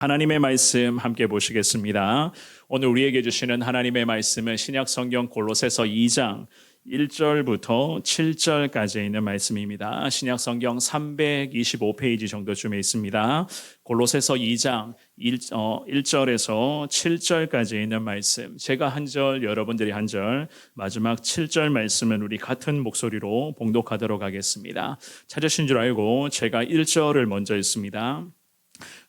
하나님의 말씀 함께 보시겠습니다. 오늘 우리에게 주시는 하나님의 말씀은 신약 성경 골로새서 2장 1절부터 7절까지 있는 말씀입니다. 신약 성경 325페이지 정도쯤에 있습니다. 골로새서 2장 1절에서 7절까지 있는 말씀. 제가 한 절, 여러분들이 한 절, 마지막 7절 말씀은 우리 같은 목소리로 봉독하도록 하겠습니다. 찾으신 줄 알고 제가 1절을 먼저 읽습니다.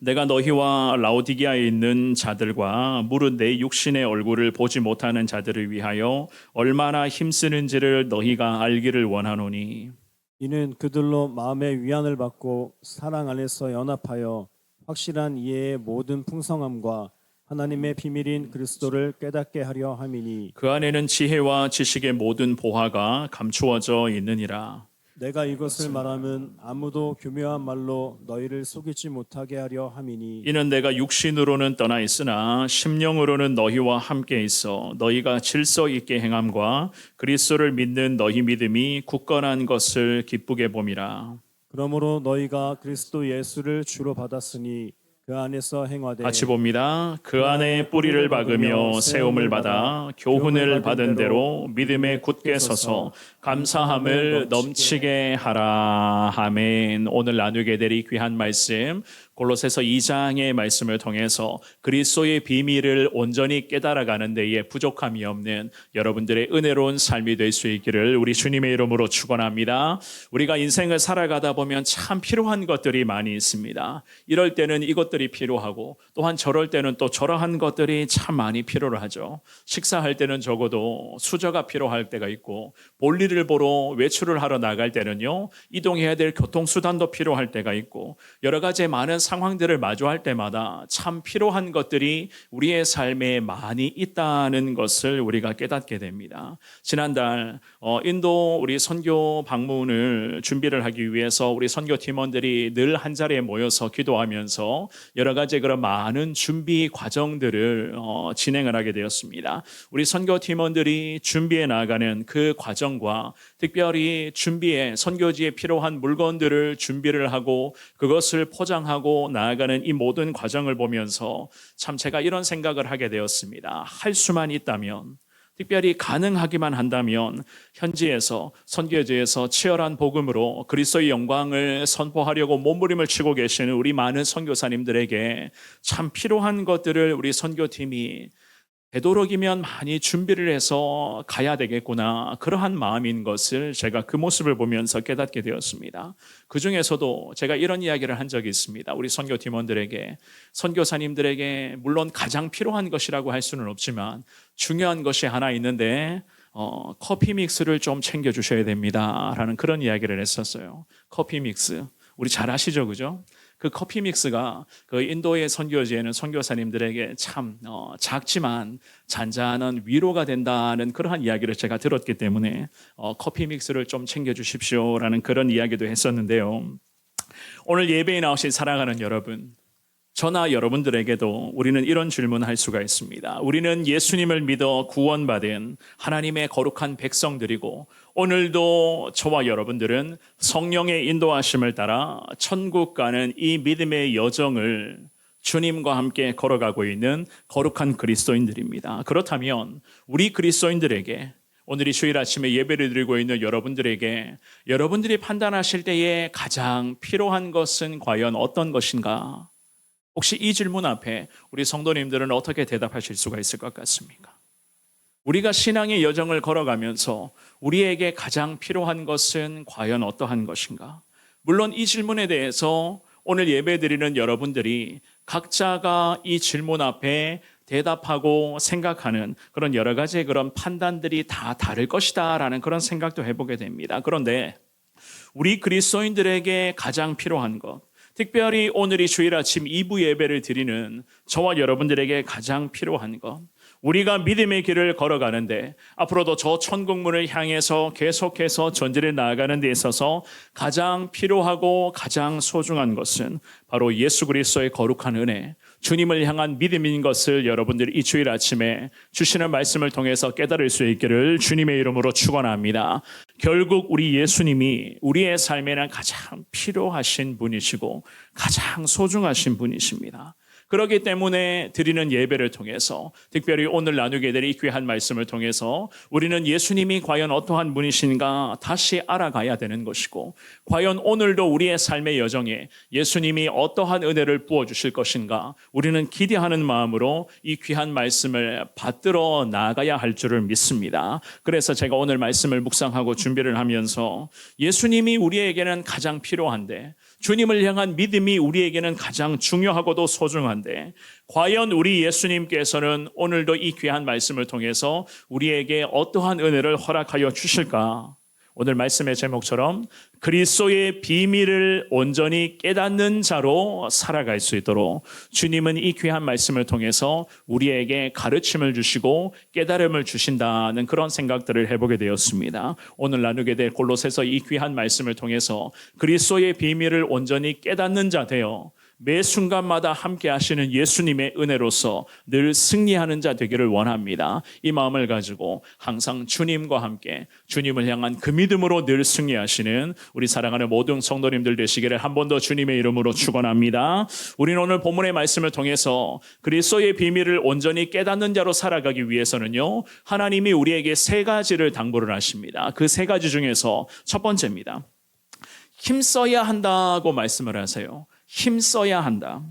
내가 너희와 라오디게아에 있는 자들과 무릇 내 육신의 얼굴을 보지 못하는 자들을 위하여 얼마나 힘쓰는지를 너희가 알기를 원하노니 이는 그들로 마음의 위안을 받고 사랑 안에서 연합하여 확실한 이해의 모든 풍성함과 하나님의 비밀인 그리스도를 깨닫게 하려 함이니 그 안에는 지혜와 지식의 모든 보화가 감추어져 있느니라. 내가 이것을 말하면 아무도 교묘한 말로 너희를 속이지 못하게 하려 함이니 이는 내가 육신으로는 떠나 있으나 심령으로는 너희와 함께 있어 너희가 질서 있게 행함과 그리스도를 믿는 너희 믿음이 굳건한 것을 기쁘게 봄이라. 그러므로 너희가 그리스도 예수를 주로 받았으니 그 안에서 행하되 같이 봅니다. 그 안에 뿌리를 박으며 세움을 받아 교훈을 받은 대로 믿음에 굳게 서서 감사함을 넘치게 하라. 아멘. 오늘 나누게 될 이 귀한 말씀 골로새서 2장의 말씀을 통해서 그리스도의 비밀을 온전히 깨달아가는 데에 부족함이 없는 여러분들의 은혜로운 삶이 될 수 있기를 우리 주님의 이름으로 축원합니다. 우리가 인생을 살아가다 보면 참 필요한 것들이 많이 있습니다. 이럴 때는 이것들이 필요하고 또한 저럴 때는 또 저러한 것들이 참 많이 필요를 하죠. 식사할 때는 적어도 수저가 필요할 때가 있고 볼일을 보러 외출을 하러 나갈 때는요 이동해야 될 교통수단도 필요할 때가 있고 여러 가지 많은 상황들을 마주할 때마다 참 필요한 것들이 우리의 삶에 많이 있다는 것을 우리가 깨닫게 됩니다. 지난달 인도 우리 선교 방문을 준비를 하기 위해서 우리 선교 팀원들이 늘 한 자리에 모여서 기도하면서 여러 가지 그런 많은 준비 과정들을 진행을 하게 되었습니다. 우리 선교 팀원들이 준비해 나가는 그 과정과 특별히 준비에 선교지에 필요한 물건들을 준비를 하고 그것을 포장하고 나아가는 이 모든 과정을 보면서 참 제가 이런 생각을 하게 되었습니다. 할 수만 있다면 특별히 가능하기만 한다면 현지에서 선교지에서 치열한 복음으로 그리스도의 영광을 선포하려고 몸부림을 치고 계시는 우리 많은 선교사님들에게 참 필요한 것들을 우리 선교팀이 되도록이면 많이 준비를 해서 가야 되겠구나 그러한 마음인 것을 제가 그 모습을 보면서 깨닫게 되었습니다. 그 중에서도 제가 이런 이야기를 한 적이 있습니다. 우리 선교팀원들에게 선교사님들에게 물론 가장 필요한 것이라고 할 수는 없지만 중요한 것이 하나 있는데 커피 믹스를 좀 챙겨주셔야 됩니다 라는 그런 이야기를 했었어요. 커피 믹스 우리 잘 아시죠, 그죠? 그 커피 믹스가 그 인도의 선교지에는 선교사님들에게 참 작지만 잔잔한 위로가 된다는 그러한 이야기를 제가 들었기 때문에 커피 믹스를 좀 챙겨주십시오라는 그런 이야기도 했었는데요. 오늘 예배에 나오신 사랑하는 여러분, 저나 여러분들에게도 우리는 이런 질문을 할 수가 있습니다. 우리는 예수님을 믿어 구원받은 하나님의 거룩한 백성들이고 오늘도 저와 여러분들은 성령의 인도하심을 따라 천국 가는 이 믿음의 여정을 주님과 함께 걸어가고 있는 거룩한 그리스도인들입니다. 그렇다면 우리 그리스도인들에게 오늘 이 주일 아침에 예배를 드리고 있는 여러분들에게 여러분들이 판단하실 때에 가장 필요한 것은 과연 어떤 것인가? 혹시 이 질문 앞에 우리 성도님들은 어떻게 대답하실 수가 있을 것 같습니까? 우리가 신앙의 여정을 걸어가면서 우리에게 가장 필요한 것은 과연 어떠한 것인가? 물론 이 질문에 대해서 오늘 예배드리는 여러분들이 각자가 이 질문 앞에 대답하고 생각하는 그런 여러 가지의 그런 판단들이 다 다를 것이다라는 그런 생각도 해보게 됩니다. 그런데 우리 그리스도인들에게 가장 필요한 것, 특별히 오늘 이 주일 아침 2부 예배를 드리는 저와 여러분들에게 가장 필요한 것, 우리가 믿음의 길을 걸어가는데 앞으로도 저 천국문을 향해서 계속해서 전진해 나아가는 데 있어서 가장 필요하고 가장 소중한 것은 바로 예수 그리스도의 거룩한 은혜, 주님을 향한 믿음인 것을 여러분들이 이 주일 아침에 주시는 말씀을 통해서 깨달을 수 있기를 주님의 이름으로 축원합니다. 결국 우리 예수님이 우리의 삶에는 가장 필요하신 분이시고 가장 소중하신 분이십니다. 그렇기 때문에 드리는 예배를 통해서 특별히 오늘 나누게 될 이 귀한 말씀을 통해서 우리는 예수님이 과연 어떠한 분이신가 다시 알아가야 되는 것이고 과연 오늘도 우리의 삶의 여정에 예수님이 어떠한 은혜를 부어주실 것인가 우리는 기대하는 마음으로 이 귀한 말씀을 받들어 나아가야 할 줄을 믿습니다. 그래서 제가 오늘 말씀을 묵상하고 준비를 하면서 예수님이 우리에게는 가장 필요한데 주님을 향한 믿음이 우리에게는 가장 중요하고도 소중한데 과연 우리 예수님께서는 오늘도 이 귀한 말씀을 통해서 우리에게 어떠한 은혜를 허락하여 주실까? 오늘 말씀의 제목처럼 그리스도의 비밀을 온전히 깨닫는 자로 살아갈 수 있도록 주님은 이 귀한 말씀을 통해서 우리에게 가르침을 주시고 깨달음을 주신다는 그런 생각들을 해보게 되었습니다. 오늘 나누게 될 골로새서 이 귀한 말씀을 통해서 그리스도의 비밀을 온전히 깨닫는 자 되어 매 순간마다 함께 하시는 예수님의 은혜로서 늘 승리하는 자 되기를 원합니다. 이 마음을 가지고 항상 주님과 함께 주님을 향한 그 믿음으로 늘 승리하시는 우리 사랑하는 모든 성도님들 되시기를 한 번 더 주님의 이름으로 축원합니다. 우리는 오늘 본문의 말씀을 통해서 그리스도의 비밀을 온전히 깨닫는 자로 살아가기 위해서는요. 하나님이 우리에게 세 가지를 당부를 하십니다. 그 세 가지 중에서 첫 번째입니다. 힘써야 한다고 말씀을 하세요. 힘써야 한다.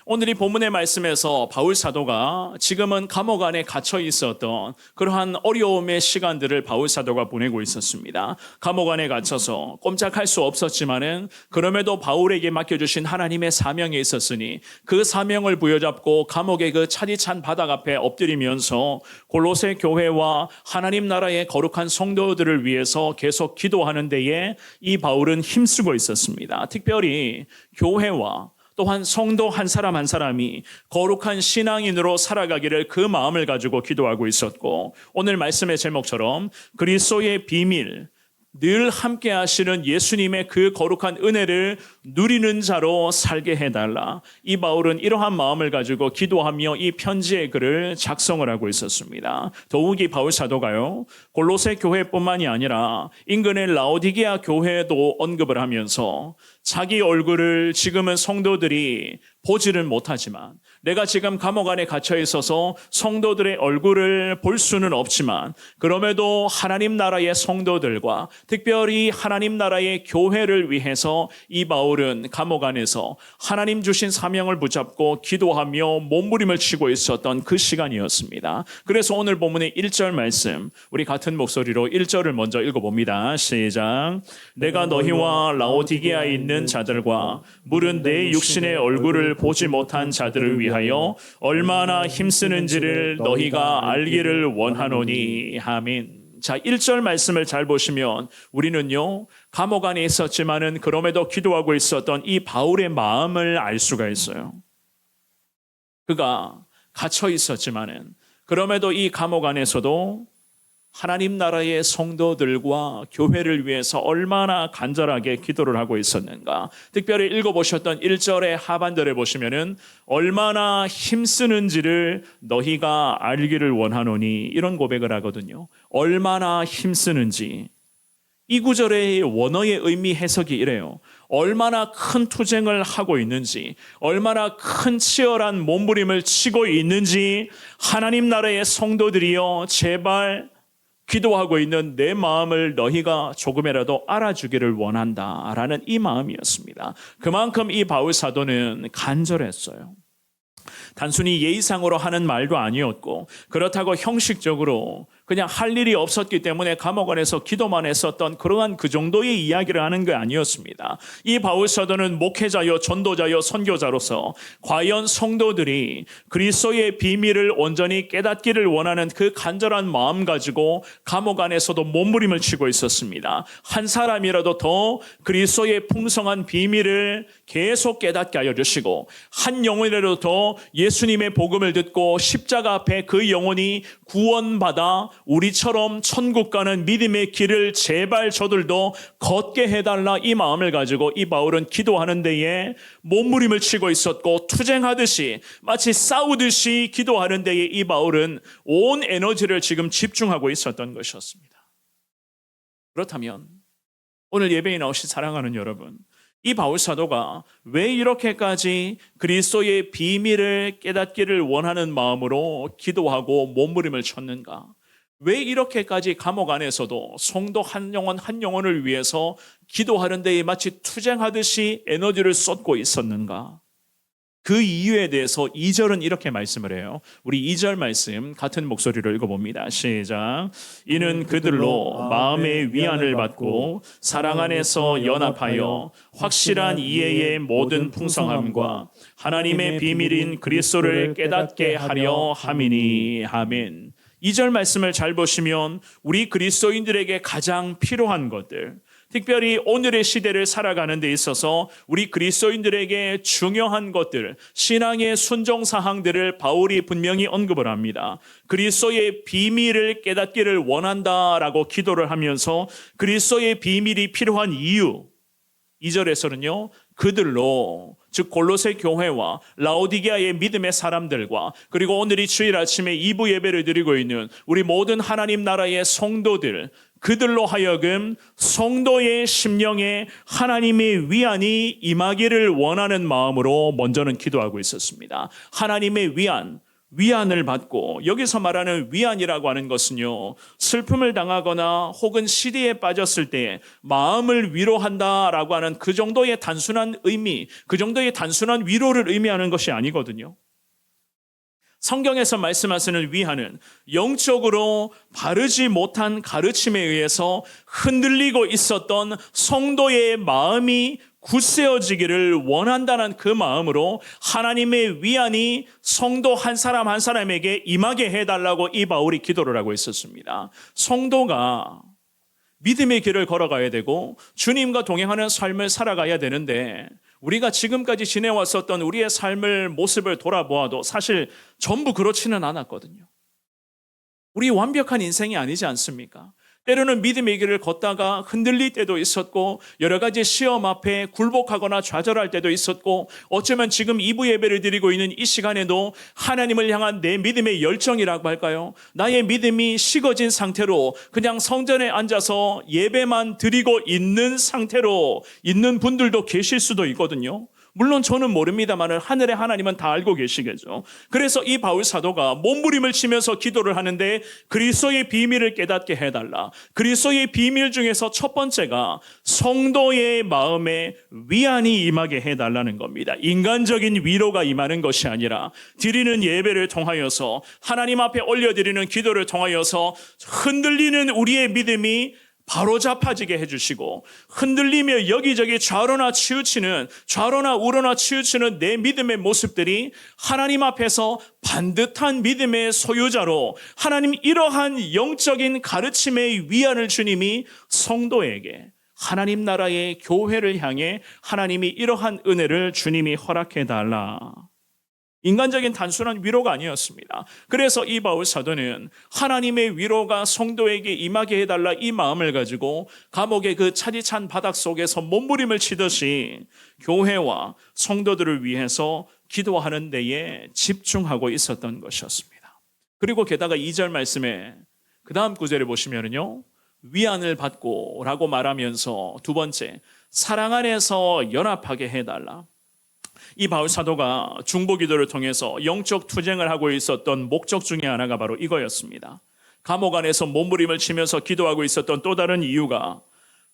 오늘 이 본문의 말씀에서 바울 사도가 지금은 감옥 안에 갇혀 있었던 그러한 어려움의 시간들을 바울 사도가 보내고 있었습니다. 감옥 안에 갇혀서 꼼짝할 수 없었지만은 그럼에도 바울에게 맡겨주신 하나님의 사명이 있었으니 그 사명을 부여잡고 감옥의 그 차디찬 바닥 앞에 엎드리면서 골로새 교회와 하나님 나라의 거룩한 성도들을 위해서 계속 기도하는 데에 이 바울은 힘쓰고 있었습니다. 특별히 교회와 또한 성도 한 사람 한 사람이 거룩한 신앙인으로 살아가기를 그 마음을 가지고 기도하고 있었고 오늘 말씀의 제목처럼 그리스도의 비밀 늘 함께 하시는 예수님의 그 거룩한 은혜를 누리는 자로 살게 해달라. 이 바울은 이러한 마음을 가지고 기도하며 이 편지의 글을 작성을 하고 있었습니다. 더욱이 바울 사도가요. 골로새 교회뿐만이 아니라 인근의 라오디게아 교회도 언급을 하면서 자기 얼굴을 지금은 성도들이 보지를 못하지만 내가 지금 감옥 안에 갇혀 있어서 성도들의 얼굴을 볼 수는 없지만 그럼에도 하나님 나라의 성도들과 특별히 하나님 나라의 교회를 위해서 이 바울은 감옥 안에서 하나님 주신 사명을 붙잡고 기도하며 몸부림을 치고 있었던 그 시간이었습니다. 그래서 오늘 본문의 1절 말씀 우리 같은 목소리로 1절을 먼저 읽어봅니다. 시작. 내가 너희와 라오디게아에 있는 자들과 물은 내 육신의 얼굴을 보지 못한 자들을 위하여 얼마나 힘쓰는지를 너희가 알기를 원하노니. 아멘. 자, 1절 말씀을 잘 보시면 우리는요, 감옥 안에 있었지만은 그럼에도 기도하고 있었던 이 바울의 마음을 알 수가 있어요. 그가 갇혀 있었지만은 그럼에도 이 감옥 안에서도 하나님 나라의 성도들과 교회를 위해서 얼마나 간절하게 기도를 하고 있었는가. 특별히 읽어보셨던 1절의 하반절에 보시면은 얼마나 힘쓰는지를 너희가 알기를 원하노니 이런 고백을 하거든요. 얼마나 힘쓰는지. 이 구절의 원어의 의미 해석이 이래요. 얼마나 큰 투쟁을 하고 있는지, 얼마나 큰 치열한 몸부림을 치고 있는지 하나님 나라의 성도들이여 제발 기도하고 있는 내 마음을 너희가 조금이라도 알아주기를 원한다라는 이 마음이었습니다. 그만큼 이 바울 사도는 간절했어요. 단순히 예의상으로 하는 말도 아니었고 그렇다고 형식적으로 그냥 할 일이 없었기 때문에 감옥 안에서 기도만 했었던 그러한 그 정도의 이야기를 하는 게 아니었습니다. 이 바울 사도는 목회자요 전도자요 선교자로서 과연 성도들이 그리스도의 비밀을 온전히 깨닫기를 원하는 그 간절한 마음 가지고 감옥 안에서도 몸부림을 치고 있었습니다. 한 사람이라도 더 그리스도의 풍성한 비밀을 계속 깨닫게 하여 주시고 한 영혼이라도 더 예수님의 복음을 듣고 십자가 앞에 그 영혼이 구원받아 우리처럼 천국 가는 믿음의 길을 제발 저들도 걷게 해달라 이 마음을 가지고 이 바울은 기도하는 데에 몸부림을 치고 있었고 투쟁하듯이 마치 싸우듯이 기도하는 데에 이 바울은 온 에너지를 지금 집중하고 있었던 것이었습니다. 그렇다면 오늘 예배에 나오신 사랑하는 여러분, 이 바울 사도가 왜 이렇게까지 그리스도의 비밀을 깨닫기를 원하는 마음으로 기도하고 몸부림을 쳤는가? 왜 이렇게까지 감옥 안에서도 성도 한 영혼 한 영혼을 위해서 기도하는 데에 마치 투쟁하듯이 에너지를 쏟고 있었는가? 그 이유에 대해서 2절은 이렇게 말씀을 해요. 우리 2절 말씀 같은 목소리로 읽어봅니다. 시작. 이는 그들로 마음의 위안을 받고 사랑 안에서 연합하여 확실한 이해의 모든 풍성함과 하나님의 비밀인 그리스도를 깨닫게 하려 함이니. 아멘. 2절 말씀을 잘 보시면 우리 그리스도인들에게 가장 필요한 것들, 특별히 오늘의 시대를 살아가는 데 있어서 우리 그리스도인들에게 중요한 것들, 신앙의 순종사항들을 바울이 분명히 언급을 합니다. 그리스도의 비밀을 깨닫기를 원한다라고 기도를 하면서 그리스도의 비밀이 필요한 이유, 2절에서는요. 그들로, 즉 골로새 교회와 라오디게아의 믿음의 사람들과 그리고 오늘이 주일 아침에 2부 예배를 드리고 있는 우리 모든 하나님 나라의 성도들, 그들로 하여금 성도의 심령에 하나님의 위안이 임하기를 원하는 마음으로 먼저는 기도하고 있었습니다. 하나님의 위안을 받고, 여기서 말하는 위안이라고 하는 것은요, 슬픔을 당하거나 혹은 시대에 빠졌을 때 마음을 위로한다라고 하는 그 정도의 단순한 의미, 그 정도의 단순한 위로를 의미하는 것이 아니거든요. 성경에서 말씀하시는 위안은 영적으로 바르지 못한 가르침에 의해서 흔들리고 있었던 성도의 마음이 굳세어지기를 원한다는 그 마음으로 하나님의 위안이 성도 한 사람 한 사람에게 임하게 해달라고 이 바울이 기도를 하고 있었습니다. 성도가 믿음의 길을 걸어가야 되고 주님과 동행하는 삶을 살아가야 되는데, 우리가 지금까지 지내왔었던 우리의 삶을 모습을 돌아보아도 사실 전부 그렇지는 않았거든요. 우리 완벽한 인생이 아니지 않습니까? 때로는 믿음의 길을 걷다가 흔들릴 때도 있었고, 여러 가지 시험 앞에 굴복하거나 좌절할 때도 있었고, 어쩌면 지금 2부 예배를 드리고 있는 이 시간에도 하나님을 향한 내 믿음의 열정이라고 할까요? 나의 믿음이 식어진 상태로 그냥 성전에 앉아서 예배만 드리고 있는 상태로 있는 분들도 계실 수도 있거든요. 물론 저는 모릅니다만 하늘의 하나님은 다 알고 계시겠죠. 그래서 이 바울 사도가 몸부림을 치면서 기도를 하는데 그리스도의 비밀을 깨닫게 해달라. 그리스도의 비밀 중에서 첫 번째가 성도의 마음에 위안이 임하게 해달라는 겁니다. 인간적인 위로가 임하는 것이 아니라 드리는 예배를 통하여서 하나님 앞에 올려드리는 기도를 통하여서 흔들리는 우리의 믿음이 바로잡아지게 해주시고, 흔들리며 여기저기 좌로나 우로나 치우치는 내 믿음의 모습들이 하나님 앞에서 반듯한 믿음의 소유자로, 하나님 이러한 영적인 가르침의 위안을 주님이 성도에게, 하나님 나라의 교회를 향해 하나님이 이러한 은혜를 주님이 허락해달라. 인간적인 단순한 위로가 아니었습니다. 그래서 이 바울 사도는 하나님의 위로가 성도에게 임하게 해달라 이 마음을 가지고 감옥의 그 차디찬 바닥 속에서 몸부림을 치듯이 교회와 성도들을 위해서 기도하는 데에 집중하고 있었던 것이었습니다. 그리고 게다가 2절 말씀에 그 다음 구절을 보시면요, 위안을 받고 라고 말하면서 두 번째, 사랑 안에서 연합하게 해달라. 이 바울 사도가 중보기도를 통해서 영적 투쟁을 하고 있었던 목적 중에 하나가 바로 이거였습니다. 감옥 안에서 몸부림을 치면서 기도하고 있었던 또 다른 이유가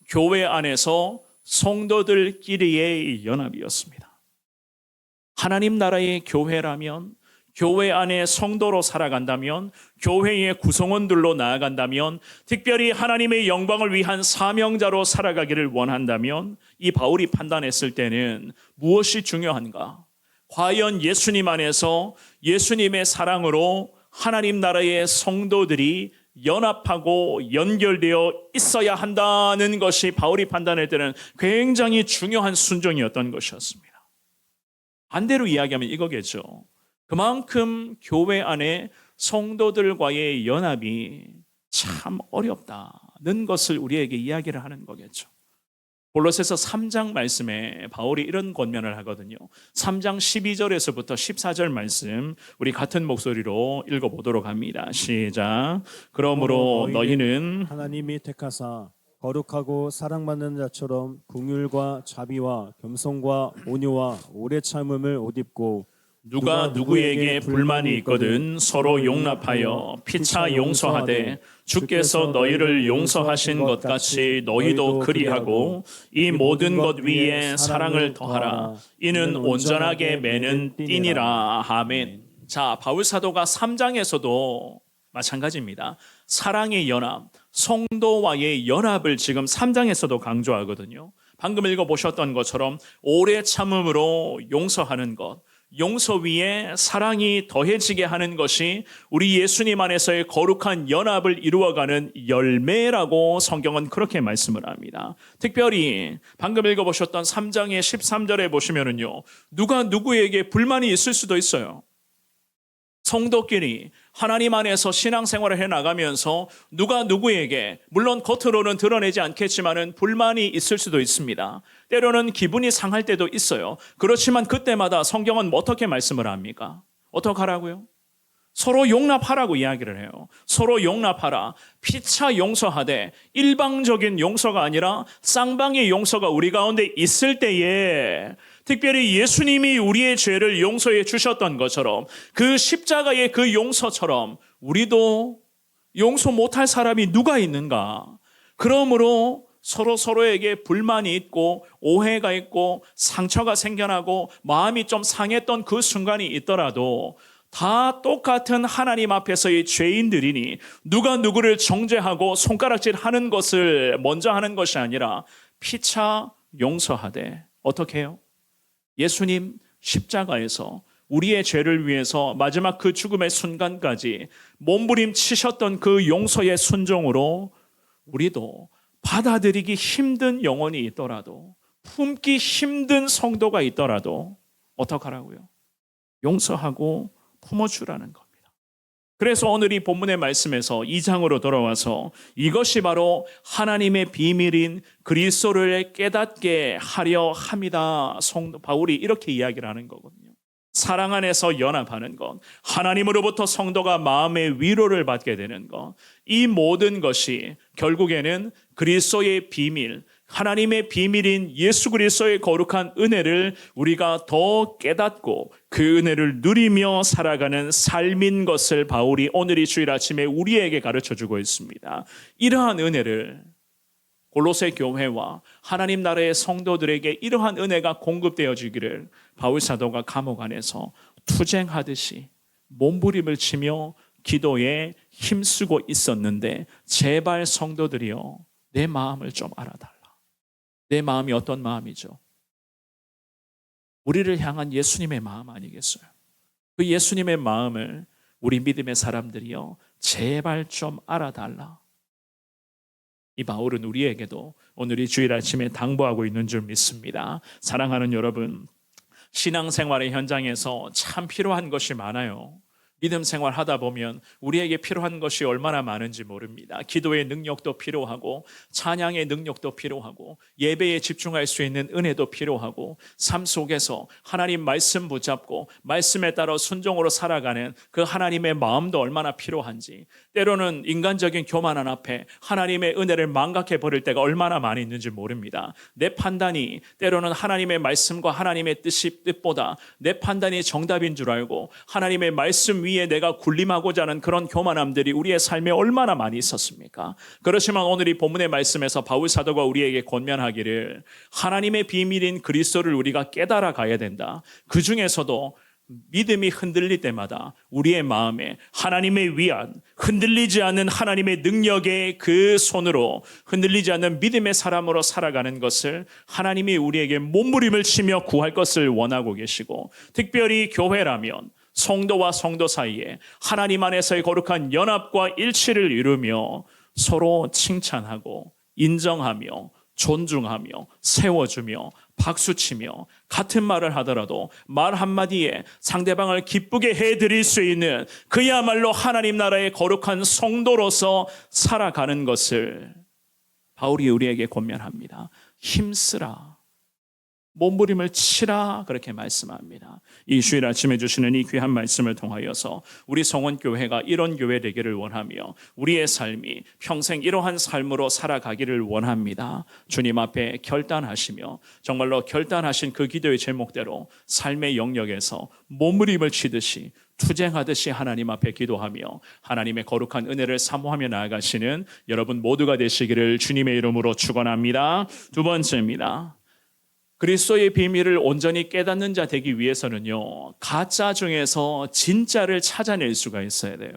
교회 안에서 성도들끼리의 연합이었습니다. 하나님 나라의 교회라면, 교회 안에 성도로 살아간다면, 교회의 구성원들로 나아간다면, 특별히 하나님의 영광을 위한 사명자로 살아가기를 원한다면, 이 바울이 판단했을 때는 무엇이 중요한가? 과연 예수님 안에서 예수님의 사랑으로 하나님 나라의 성도들이 연합하고 연결되어 있어야 한다는 것이 바울이 판단할 때는 굉장히 중요한 순종이었던 것이었습니다. 반대로 이야기하면 이거겠죠. 그만큼 교회 안에 성도들과의 연합이 참 어렵다는 것을 우리에게 이야기를 하는 거겠죠. 골로새서 3장 말씀에 바울이 이런 권면을 하거든요. 3장 12절에서부터 14절 말씀 우리 같은 목소리로 읽어보도록 합니다. 시작. 그러므로 너희는 하나님이 택하사 거룩하고 사랑받는 자처럼 긍휼과 자비와 겸손과 온유와 오래 참음을 옷 입고 누가 누구에게 불만이 있거든 서로 용납하여 피차 용서하되 주께서 너희를 용서하신 것 같이 너희도 그리하고 이 모든 것 위에 사랑을 더하라. 이는 온전하게 매는 띠니라. 아멘. 자, 바울 사도가 3장에서도 마찬가지입니다. 사랑의 연합, 성도와의 연합을 지금 3장에서도 강조하거든요. 방금 읽어보셨던 것처럼 오래 참음으로 용서하는 것, 용서 위에 사랑이 더해지게 하는 것이 우리 예수님 안에서의 거룩한 연합을 이루어가는 열매라고 성경은 그렇게 말씀을 합니다. 특별히 방금 읽어보셨던 3장의 13절에 보시면은요, 누가 누구에게 불만이 있을 수도 있어요. 성도끼리 하나님 안에서 신앙생활을 해나가면서 누가 누구에게 물론 겉으로는 드러내지 않겠지만은 불만이 있을 수도 있습니다. 때로는 기분이 상할 때도 있어요. 그렇지만 그때마다 성경은 어떻게 말씀을 합니까? 어떻게 하라고요? 서로 용납하라고 이야기를 해요. 서로 용납하라. 피차 용서하되 일방적인 용서가 아니라 쌍방의 용서가 우리 가운데 있을 때에 특별히 예수님이 우리의 죄를 용서해 주셨던 것처럼 그 십자가의 그 용서처럼 우리도 용서 못할 사람이 누가 있는가? 그러므로 서로에게 불만이 있고 오해가 있고 상처가 생겨나고 마음이 좀 상했던 그 순간이 있더라도 다 똑같은 하나님 앞에서의 죄인들이니 누가 누구를 정죄하고 손가락질 하는 것을 먼저 하는 것이 아니라 피차 용서하되 어떻게 해요? 예수님 십자가에서 우리의 죄를 위해서 마지막 그 죽음의 순간까지 몸부림치셨던 그 용서의 순종으로 우리도 받아들이기 힘든 영혼이 있더라도 품기 힘든 성도가 있더라도 어떡하라고요? 용서하고 품어주라는 겁니다. 그래서 오늘 이 본문의 말씀에서 2장으로 돌아와서 이것이 바로 하나님의 비밀인 그리스도를 깨닫게 하려 함이다. 성도 바울이 이렇게 이야기를 하는 거거든요. 사랑 안에서 연합하는 것, 하나님으로부터 성도가 마음의 위로를 받게 되는 것, 이 모든 것이 결국에는 그리스도의 비밀, 하나님의 비밀인 예수 그리스도의 거룩한 은혜를 우리가 더 깨닫고 그 은혜를 누리며 살아가는 삶인 것을 바울이 오늘 이 주일 아침에 우리에게 가르쳐주고 있습니다. 이러한 은혜를 골로새 교회와 하나님 나라의 성도들에게 이러한 은혜가 공급되어지기를 바울 사도가 감옥 안에서 투쟁하듯이 몸부림을 치며 기도에 힘쓰고 있었는데 제발 성도들이여 내 마음을 좀 알아달라. 내 마음이 어떤 마음이죠? 우리를 향한 예수님의 마음 아니겠어요? 그 예수님의 마음을 우리 믿음의 사람들이요 제발 좀 알아달라. 이 바울은 우리에게도 오늘 이 주일 아침에 당부하고 있는 줄 믿습니다. 사랑하는 여러분, 신앙생활의 현장에서 참 필요한 것이 많아요. 믿음 생활 하다 보면 우리에게 필요한 것이 얼마나 많은지 모릅니다. 기도의 능력도 필요하고 찬양의 능력도 필요하고 예배에 집중할 수 있는 은혜도 필요하고 삶 속에서 하나님 말씀 붙잡고 말씀에 따라 순종으로 살아가는 그 하나님의 마음도 얼마나 필요한지, 때로는 인간적인 교만한 앞에 하나님의 은혜를 망각해 버릴 때가 얼마나 많이 있는지 모릅니다. 내 판단이 때로는 하나님의 말씀과 하나님의 뜻보다 내 판단이 정답인 줄 알고 하나님의 말씀 위에 내가 군림하고자 하는 그런 교만함들이 우리의 삶에 얼마나 많이 있었습니까? 그렇지만 오늘 이 본문의 말씀에서 바울 사도가 우리에게 권면하기를 하나님의 비밀인 그리스도를 우리가 깨달아 가야 된다. 그 중에서도 믿음이 흔들릴 때마다 우리의 마음에 하나님의 위안, 흔들리지 않는 하나님의 능력의 그 손으로 흔들리지 않는 믿음의 사람으로 살아가는 것을 하나님이 우리에게 몸부림을 치며 구할 것을 원하고 계시고, 특별히 교회라면 성도와 성도 사이에 하나님 안에서의 거룩한 연합과 일치를 이루며 서로 칭찬하고 인정하며 존중하며 세워주며 박수치며 같은 말을 하더라도 말 한마디에 상대방을 기쁘게 해드릴 수 있는 그야말로 하나님 나라의 거룩한 성도로서 살아가는 것을 바울이 우리에게 권면합니다. 힘쓰라. 몸부림을 치라 그렇게 말씀합니다. 이 주일 아침에 주시는 이 귀한 말씀을 통하여서 우리 성원교회가 이런 교회 되기를 원하며 우리의 삶이 평생 이러한 삶으로 살아가기를 원합니다. 주님 앞에 결단하시며 정말로 결단하신 그 기도의 제목대로 삶의 영역에서 몸부림을 치듯이 투쟁하듯이 하나님 앞에 기도하며 하나님의 거룩한 은혜를 사모하며 나아가시는 여러분 모두가 되시기를 주님의 이름으로 축원합니다. 두 번째입니다. 그리스도의 비밀을 온전히 깨닫는 자 되기 위해서는요, 가짜 중에서 진짜를 찾아낼 수가 있어야 돼요.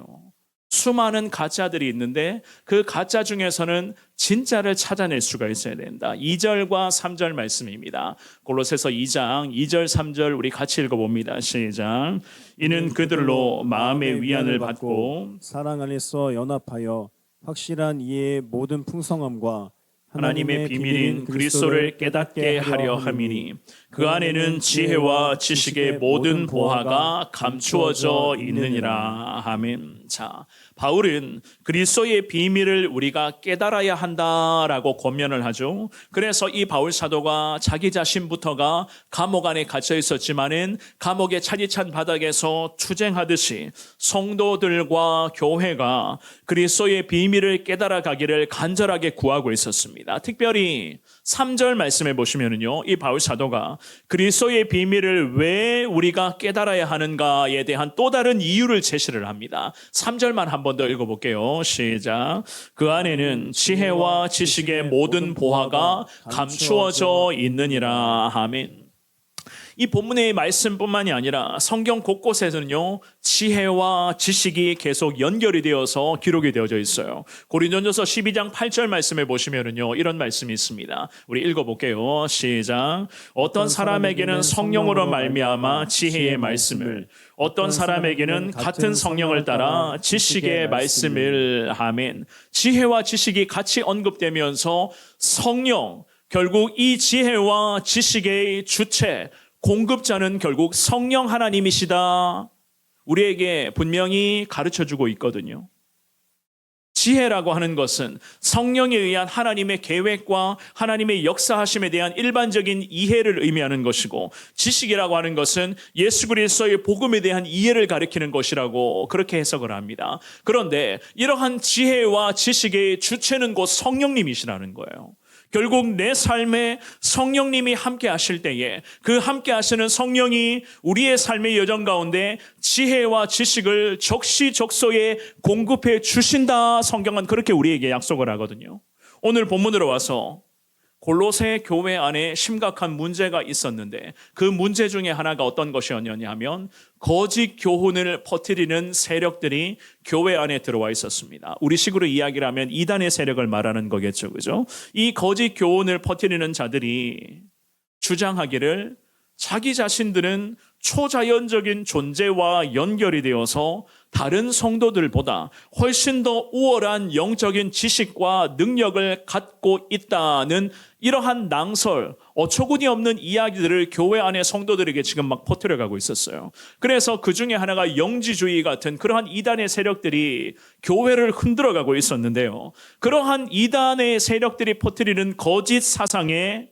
수많은 가짜들이 있는데 그 가짜 중에서는 진짜를 찾아낼 수가 있어야 된다. 2절과 3절 말씀입니다. 골로새서 2장 2절 3절 우리 같이 읽어봅니다. 시작. 이는 그들로 마음의 위안을 받고 사랑 안에서 연합하여 확실한 이해의 모든 풍성함과 하나님의 비밀인 그리스도를 깨닫게 하려 함이니 그 안에는 지혜와 지식의 모든 보화가 감추어져 있느니라. 아멘. 자, 바울은 그리스도의 비밀을 우리가 깨달아야 한다라고 권면을 하죠. 그래서 이 바울 사도가 자기 자신부터가 감옥 안에 갇혀 있었지만은 감옥의 차디찬 바닥에서 투쟁하듯이 성도들과 교회가 그리스도의 비밀을 깨달아 가기를 간절하게 구하고 있었습니다. 특별히 3절 말씀해 보시면은요, 이 바울 사도가 그리스도의 비밀을 왜 우리가 깨달아야 하는가에 대한 또 다른 이유를 제시를 합니다. 3절만 한 번 더 읽어볼게요. 시작. 그 안에는 지혜와 지식의 모든 보화가 감추어져 있느니라. 아멘. 이 본문의 말씀뿐만이 아니라 성경 곳곳에서는요, 지혜와 지식이 계속 연결이 되어서 기록이 되어져 있어요. 고린도전서 12장 8절 말씀에 보시면은요, 이런 말씀이 있습니다. 우리 읽어볼게요. 시작. 어떤 사람에게는 성령으로 말미암아 지혜의 말씀을, 어떤 사람에게는 같은 성령을 따라 지식의 말씀을. 아멘. 지혜와 지식이 같이 언급되면서 성령, 결국 이 지혜와 지식의 주체, 공급자는 결국 성령 하나님이시다. 우리에게 분명히 가르쳐주고 있거든요. 지혜라고 하는 것은 성령에 의한 하나님의 계획과 하나님의 역사하심에 대한 일반적인 이해를 의미하는 것이고, 지식이라고 하는 것은 예수 그리스도의 복음에 대한 이해를 가리키는 것이라고 그렇게 해석을 합니다. 그런데 이러한 지혜와 지식의 주체는 곧 성령님이시라는 거예요. 결국 내 삶에 성령님이 함께 하실 때에 그 함께 하시는 성령이 우리의 삶의 여정 가운데 지혜와 지식을 적시적소에 공급해 주신다. 성경은 그렇게 우리에게 약속을 하거든요. 오늘 본문으로 와서 골로새 교회 안에 심각한 문제가 있었는데 그 문제 중에 하나가 어떤 것이었느냐 하면 거짓 교훈을 퍼뜨리는 세력들이 교회 안에 들어와 있었습니다. 우리식으로 이야기를 하면 이단의 세력을 말하는 거겠죠. 그죠? 이 거짓 교훈을 퍼뜨리는 자들이 주장하기를 자기 자신들은 초자연적인 존재와 연결이 되어서 다른 성도들보다 훨씬 더 우월한 영적인 지식과 능력을 갖고 있다는 이러한 낭설, 어처구니 없는 이야기들을 교회 안에 성도들에게 지금 막 퍼뜨려가고 있었어요. 그래서 그 중에 하나가 영지주의 같은 그러한 이단의 세력들이 교회를 흔들어가고 있었는데요. 그러한 이단의 세력들이 퍼뜨리는 거짓 사상에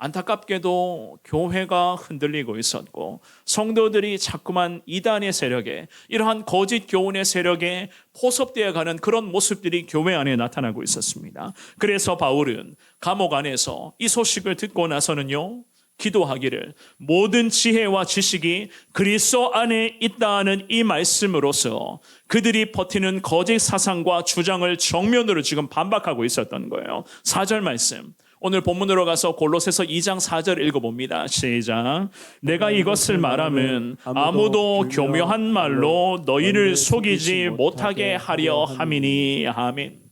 안타깝게도 교회가 흔들리고 있었고 성도들이 자꾸만 이단의 세력에, 이러한 거짓 교훈의 세력에 포섭되어 가는 그런 모습들이 교회 안에 나타나고 있었습니다. 그래서 바울은 감옥 안에서 이 소식을 듣고 나서는요, 기도하기를 모든 지혜와 지식이 그리스도 안에 있다는 이 말씀으로써 그들이 버티는 거짓 사상과 주장을 정면으로 지금 반박하고 있었던 거예요. 4절 말씀, 오늘 본문으로 가서 골로새서 2장 4절 읽어봅니다. 시작. 내가 이것을 말하면 아무도 교묘한 말로 너희를 속이지 못하게 하려 함이니. 아멘.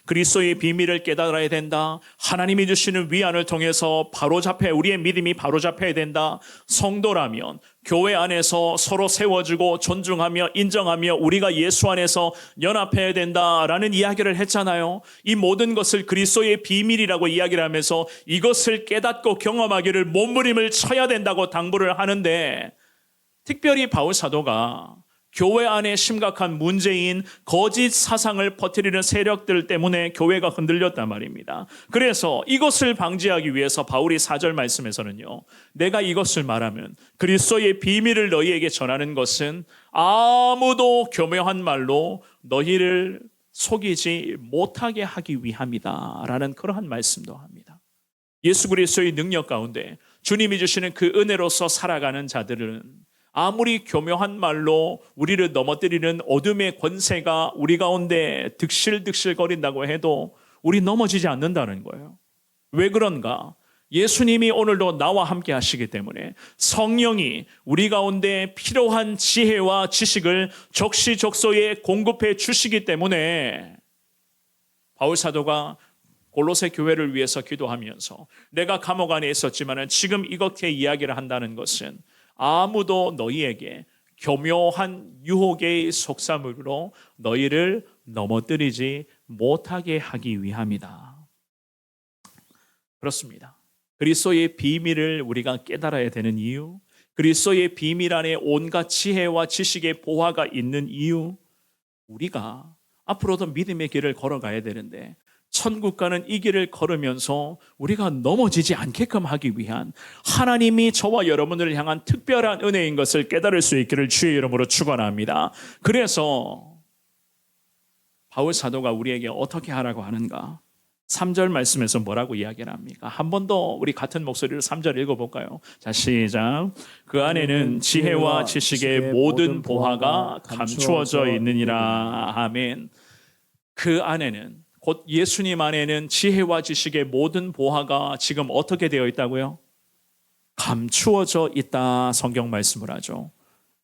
그리스도의 비밀을 깨달아야 된다. 하나님이 주시는 위안을 통해서 우리의 믿음이 바로잡혀야 된다. 성도라면 교회 안에서 서로 세워주고 존중하며 인정하며 우리가 예수 안에서 연합해야 된다라는 이야기를 했잖아요. 이 모든 것을 그리스도의 비밀이라고 이야기를 하면서 이것을 깨닫고 경험하기를 몸부림을 쳐야 된다고 당부를 하는데, 특별히 바울 사도가 교회 안에 심각한 문제인 거짓 사상을 퍼뜨리는 세력들 때문에 교회가 흔들렸단 말입니다. 그래서 이것을 방지하기 위해서 바울이 4절 말씀에서는요, 내가 이것을 말하면 그리스도의 비밀을 너희에게 전하는 것은 아무도 교묘한 말로 너희를 속이지 못하게 하기 위함이다 라는 그러한 말씀도 합니다. 예수 그리스도의 능력 가운데 주님이 주시는 그 은혜로서 살아가는 자들은 아무리 교묘한 말로 우리를 넘어뜨리는 어둠의 권세가 우리 가운데 득실득실거린다고 해도 우리 넘어지지 않는다는 거예요. 왜 그런가? 예수님이 오늘도 나와 함께 하시기 때문에 성령이 우리 가운데 필요한 지혜와 지식을 적시적소에 공급해 주시기 때문에 바울 사도가 골로새 교회를 위해서 기도하면서 내가 감옥 안에 있었지만 지금 이렇게 이야기를 한다는 것은 아무도 너희에게 교묘한 유혹의 속삭임으로 너희를 넘어뜨리지 못하게 하기 위함이다. 그렇습니다. 그리스도의 비밀을 우리가 깨달아야 되는 이유, 그리스도의 비밀 안에 온갖 지혜와 지식의 보화가 있는 이유, 우리가 앞으로도 믿음의 길을 걸어가야 되는데 천국 가는 이 길을 걸으면서 우리가 넘어지지 않게끔 하기 위한 하나님이 저와 여러분을 향한 특별한 은혜인 것을 깨달을 수 있기를 주의 이름으로 축원합니다. 그래서 바울 사도가 우리에게 어떻게 하라고 하는가? 3절 말씀에서 뭐라고 이야기를 합니까? 한 번 더 우리 같은 목소리로 3절 읽어볼까요? 자, 시작. 그 안에는 지혜와 지식의 모든 보화가 감추어져 있느니라. 아멘. 그 안에는, 곧 예수님 안에는 지혜와 지식의 모든 보화가 지금 어떻게 되어 있다고요? 감추어져 있다. 성경 말씀을 하죠.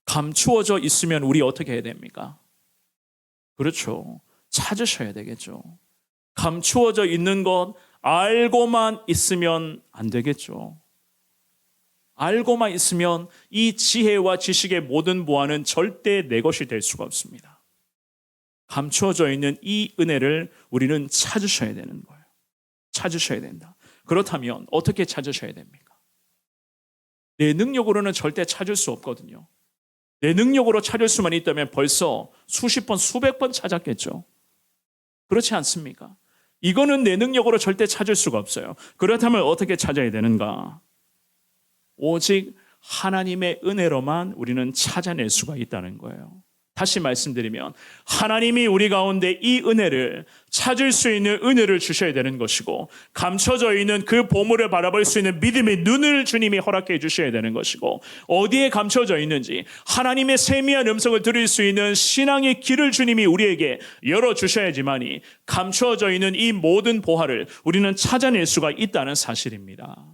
감추어져 있으면 우리 어떻게 해야 됩니까? 그렇죠. 찾으셔야 되겠죠. 감추어져 있는 것 알고만 있으면 안 되겠죠. 알고만 있으면 이 지혜와 지식의 모든 보화는 절대 내 것이 될 수가 없습니다. 감추어져 있는 이 은혜를 우리는 찾으셔야 되는 거예요. 찾으셔야 된다. 그렇다면 어떻게 찾으셔야 됩니까? 내 능력으로는 절대 찾을 수 없거든요. 내 능력으로 찾을 수만 있다면 벌써 수십 번, 수백 번 찾았겠죠. 그렇지 않습니까? 이거는 내 능력으로 절대 찾을 수가 없어요. 그렇다면 어떻게 찾아야 되는가? 오직 하나님의 은혜로만 우리는 찾아낼 수가 있다는 거예요. 다시 말씀드리면 하나님이 우리 가운데 이 은혜를 찾을 수 있는 은혜를 주셔야 되는 것이고, 감춰져 있는 그 보물을 바라볼 수 있는 믿음의 눈을 주님이 허락해 주셔야 되는 것이고, 어디에 감춰져 있는지 하나님의 세미한 음성을 들을 수 있는 신앙의 길을 주님이 우리에게 열어주셔야지만이 감춰져 있는 이 모든 보화를 우리는 찾아낼 수가 있다는 사실입니다.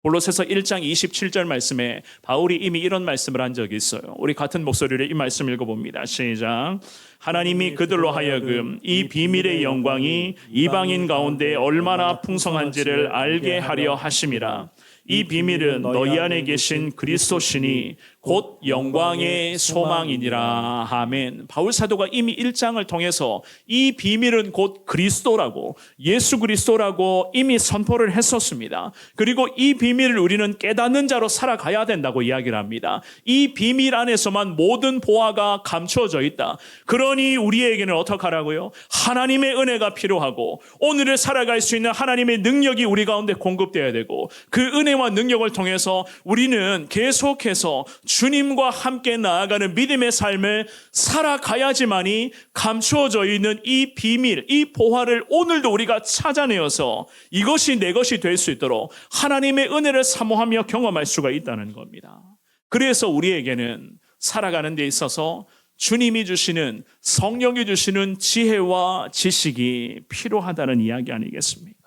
골로새서 1장 27절 말씀에 바울이 이미 이런 말씀을 한 적이 있어요. 우리 같은 목소리로 이 말씀 읽어봅니다. 시작. 하나님이 그들로 하여금 이 비밀의 영광이 이방인 가운데 얼마나 풍성한지를 알게 하려 하심이라. 이 비밀은 너희 안에 계신 그리스도시니 곧 영광의 소망이니라. 아멘. 바울 사도가 이미 1장을 통해서 이 비밀은 곧 그리스도라고, 예수 그리스도라고 이미 선포를 했었습니다. 그리고 이 비밀을 우리는 깨닫는 자로 살아가야 된다고 이야기를 합니다. 이 비밀 안에서만 모든 보화가 감추어져 있다. 그러니 우리에게는 어떻게 하라고요? 하나님의 은혜가 필요하고 오늘을 살아갈 수 있는 하나님의 능력이 우리 가운데 공급되어야 되고, 그 은혜와 능력을 통해서 우리는 계속해서 주님과 함께 나아가는 믿음의 삶을 살아가야지만이 감추어져 있는 이 비밀, 이 보화를 오늘도 우리가 찾아내어서 이것이 내 것이 될 수 있도록 하나님의 은혜를 사모하며 경험할 수가 있다는 겁니다. 그래서 우리에게는 살아가는 데 있어서 주님이 주시는, 성령이 주시는 지혜와 지식이 필요하다는 이야기 아니겠습니까?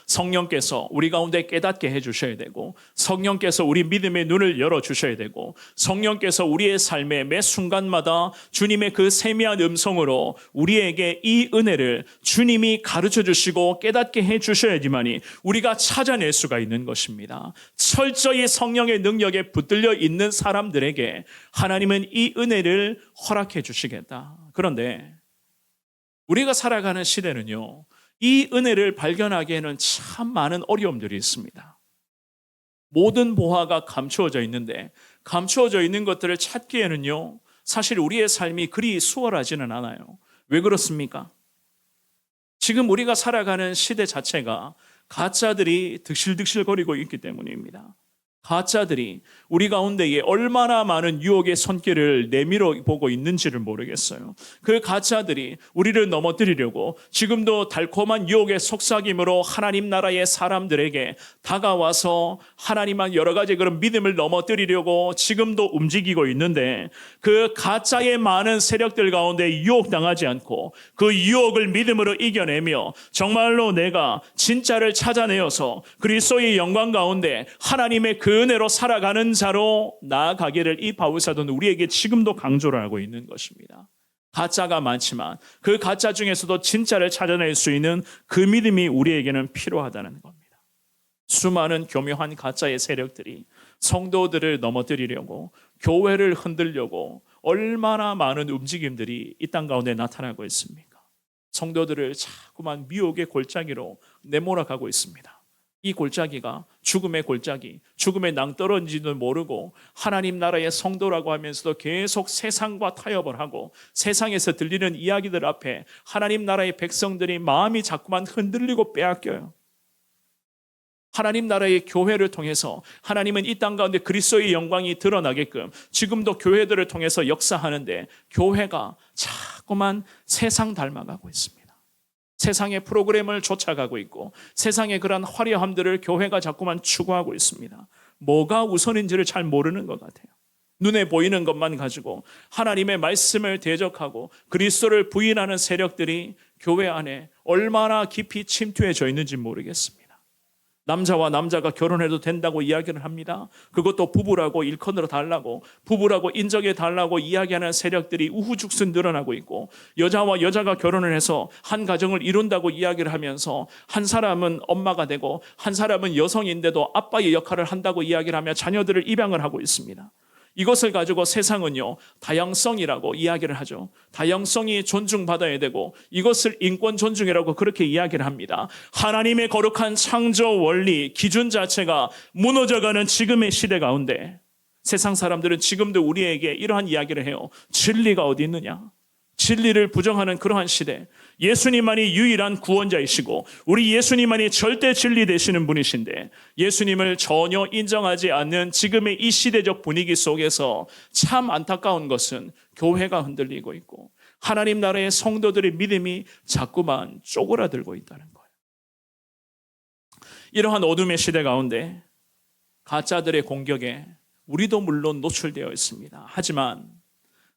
성령께서 우리 가운데 깨닫게 해주셔야 되고, 성령께서 우리 믿음의 눈을 열어주셔야 되고, 성령께서 우리의 삶의 매 순간마다 주님의 그 세미한 음성으로 우리에게 이 은혜를 주님이 가르쳐 주시고 깨닫게 해주셔야지만이 우리가 찾아낼 수가 있는 것입니다. 철저히 성령의 능력에 붙들려 있는 사람들에게 하나님은 이 은혜를 허락해 주시겠다. 그런데 우리가 살아가는 시대는요, 이 은혜를 발견하기에는 참 많은 어려움들이 있습니다. 모든 보화가 감추어져 있는데 감추어져 있는 것들을 찾기에는요, 사실 우리의 삶이 그리 수월하지는 않아요. 왜 그렇습니까? 지금 우리가 살아가는 시대 자체가 가짜들이 득실득실거리고 있기 때문입니다. 가짜들이 우리 가운데에 얼마나 많은 유혹의 손길을 내밀어 보고 있는지를 모르겠어요. 그 가짜들이 우리를 넘어뜨리려고 지금도 달콤한 유혹의 속삭임으로 하나님 나라의 사람들에게 다가와서 하나님한 여러 가지 그런 믿음을 넘어뜨리려고 지금도 움직이고 있는데, 그 가짜의 많은 세력들 가운데 유혹당하지 않고 그 유혹을 믿음으로 이겨내며 정말로 내가 진짜를 찾아내어서 그리스도의 영광 가운데 하나님의 그 은혜로 살아가는 자로 나아가기를 이 바울사도는 우리에게 지금도 강조를 하고 있는 것입니다. 가짜가 많지만 그 가짜 중에서도 진짜를 찾아낼 수 있는 그 믿음이 우리에게는 필요하다는 겁니다. 수많은 교묘한 가짜의 세력들이 성도들을 넘어뜨리려고, 교회를 흔들려고 얼마나 많은 움직임들이 이 땅 가운데 나타나고 있습니까? 성도들을 자꾸만 미혹의 골짜기로 내몰아가고 있습니다. 이 골짜기가 죽음의 골짜기, 죽음의 낭떠러지도 모르고 하나님 나라의 성도라고 하면서도 계속 세상과 타협을 하고 세상에서 들리는 이야기들 앞에 하나님 나라의 백성들이 마음이 자꾸만 흔들리고 빼앗겨요. 하나님 나라의 교회를 통해서 하나님은 이 땅 가운데 그리스도의 영광이 드러나게끔 지금도 교회들을 통해서 역사하는데, 교회가 자꾸만 세상 닮아가고 있습니다. 세상의 프로그램을 쫓아가고 있고 세상의 그런 화려함들을 교회가 자꾸만 추구하고 있습니다. 뭐가 우선인지를 잘 모르는 것 같아요. 눈에 보이는 것만 가지고 하나님의 말씀을 대적하고 그리스도를 부인하는 세력들이 교회 안에 얼마나 깊이 침투해져 있는지 모르겠습니다. 남자와 남자가 결혼해도 된다고 이야기를 합니다. 그것도 부부라고 일컬어 달라고, 부부라고 인정해 달라고 이야기하는 세력들이 우후죽순 늘어나고 있고, 여자와 여자가 결혼을 해서 한 가정을 이룬다고 이야기를 하면서 한 사람은 엄마가 되고 한 사람은 여성인데도 아빠의 역할을 한다고 이야기를 하며 자녀들을 입양을 하고 있습니다. 이것을 가지고 세상은요, 다양성이라고 이야기를 하죠. 다양성이 존중받아야 되고 이것을 인권 존중이라고 그렇게 이야기를 합니다. 하나님의 거룩한 창조 원리 기준 자체가 무너져가는 지금의 시대 가운데 세상 사람들은 지금도 우리에게 이러한 이야기를 해요. 진리가 어디 있느냐? 진리를 부정하는 그러한 시대, 예수님만이 유일한 구원자이시고 우리 예수님만이 절대 진리 되시는 분이신데 예수님을 전혀 인정하지 않는 지금의 이 시대적 분위기 속에서 참 안타까운 것은 교회가 흔들리고 있고 하나님 나라의 성도들의 믿음이 자꾸만 쪼그라들고 있다는 거예요. 이러한 어둠의 시대 가운데 가짜들의 공격에 우리도 물론 노출되어 있습니다. 하지만